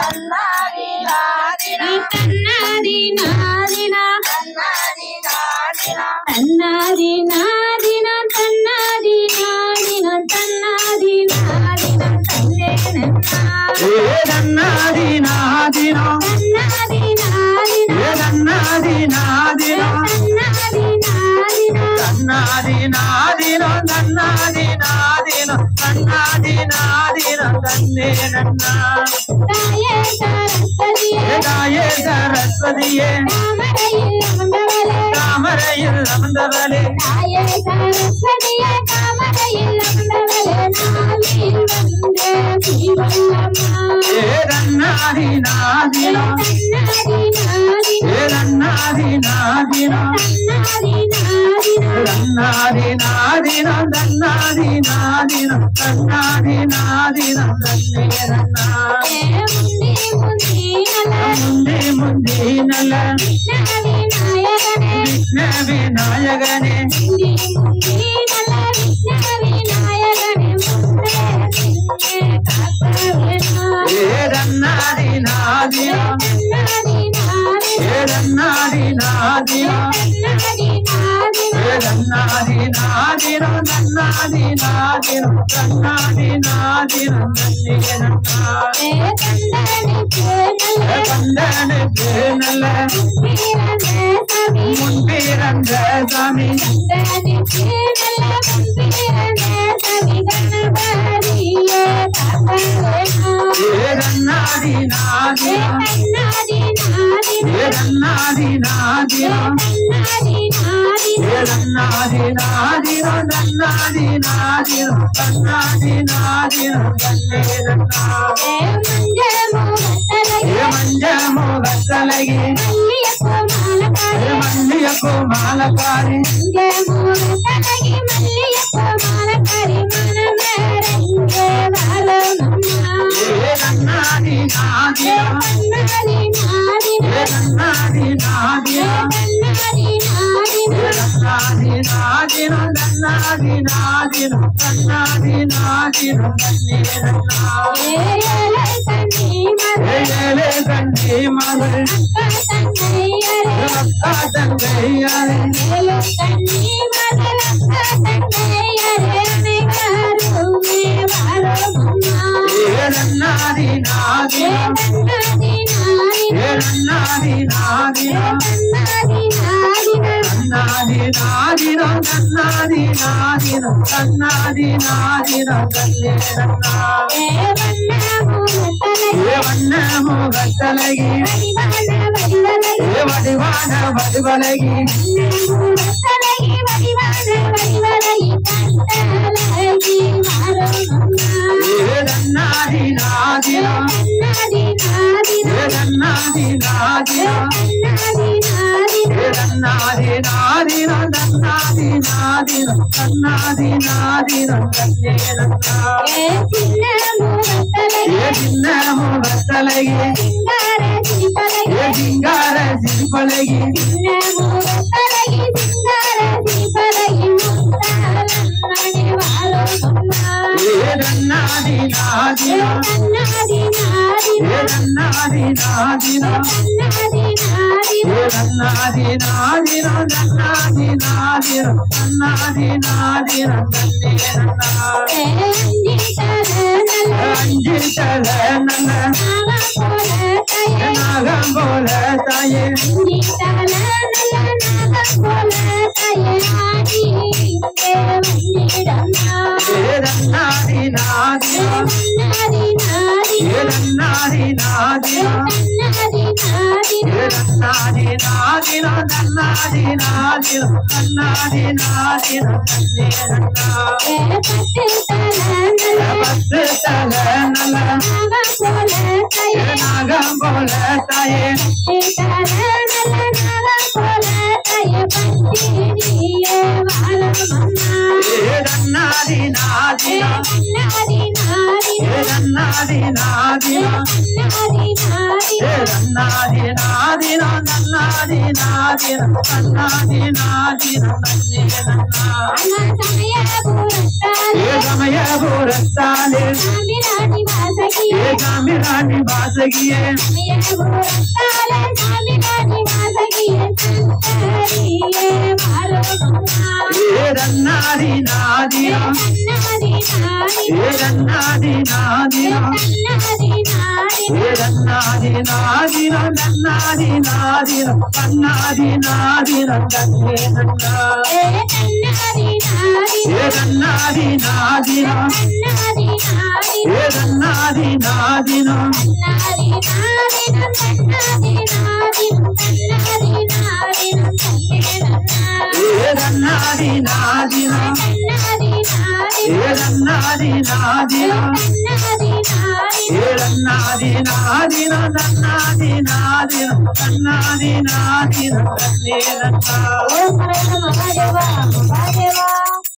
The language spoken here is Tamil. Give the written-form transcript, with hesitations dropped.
తన్నాది నాదిన తన్నాది నాదిన తన్నాది నాదిన తన్నాది నాదిన తన్నాది నాదిన తన్నాది నాదిన తన్నేనన్నా ఏ తన్నాది నాదిన తన్నాది నాదిన ఏ తన్నాది నాదిన తన్నాది నాదిన తన్నాది నాదిన తన్నాది నాదిన తన్నాది నాదిన తన్నేనన్నా గాయే సరస్వతియే గాయే సరస్వతియే தாமரையில் அமர்ந்தவளே தாயே சரஸ்வதியே தாமரையில் அமர்ந்தவளே நாவில் வந்த ஜீவல்லம்மா ஏ தன்னாதி நாதினா ஏ தன்னாதி நாதினா தன்னாதி நாதினா தன்னாதி நாதினா தன்னாதி நாதினா தன்னேரன்னா ஏ முந்தி முந்தி நல விநாயகனே ஏதன்னாதி நாதினா ஏதன்னாதி நாதினா ஏதன்னாதி நாதினா நன்னாதி நாதினா தன்னாதி நாதினா நன்னேனன்னா கண்டனுக்கு நல்ல முன்பிறந்த சாமி ஏதன்னாதி நாதினா ஏதன்னாதி நாதினா ஏதன்னாதி நாதினா நன்னாதி நாதினா தன்னாதி நாதினா தன்னேனன்னா மஞ்ச மோகத்தலகி மல்லியப்பூ மாலக்காரி நன்னாதி நாதினா நன்னாதி நாதினா நன்னாதி நாதினா நன்னாதி நாதினா தன்னாதி நாதினா தன்னேரன்னா ஏழே கண்ணி மகள் அக்கா தங்கையாரே ஏழன்னாதி நாதினா ஏழன்னாதி நாதினா நன்னாதி நாதினா நன்னாதி நாதினா தன்னாதி நாதினா தன்னேரன்னா வண்ண முகத்தலகி வடிவான வடிவலகி ஏதன்னாதி நாதினா ஏதன்னாதி நாதினா ஏதன்னாதி நாதினா தன்னாதி நாதினா தன்னாதி நாதினா தன்னேனன்னா ஏ சின்ன முகத்தலகி ஏ சிங்கார சிரிப்பலகி ஏதன்னாதி நாதினா ஏதன்னாதி நாதினா ஏதன்னாதி நாதினா தன்னாதி நாதினா தன்னாதி நாதினா தன்னேனன்னா அஞ்சு தல நல்ல நாகம் போல தாயே ஏதன்னாதி நாதினா ஏதன்னாதி நாதினா ஏதன்னாதி நாதினா தன்னாதி நாதினா தன்னாதி நாதினா தன்னேரன்னா பத்து தல நல்ல நாகம் போல தாயே ஏதன்னாதி நாதினா ஏதன்னாதி நாதினா ஏதன்னாதி நாதினா நன்னாதி நாதினா தன்னாதி நாதினா தன்னேரன்னா ஏ சமயபுரத்தாலே ஏ సామిరాని వాసగియే రన్నాది నాదిన రన్నాది నాదిన రన్నాది నాదిన నన్నాది నాదిన కన్నాది నాదిన కన్నే నన్నా రన్నాది నాదిన రన్నాది నాదిన రన్నాది నాదిన రన్నాది నాదిన రన్నాది నాదిన నన్నాది నాదిన కన్నాది నాదిన కన్నే నన్నా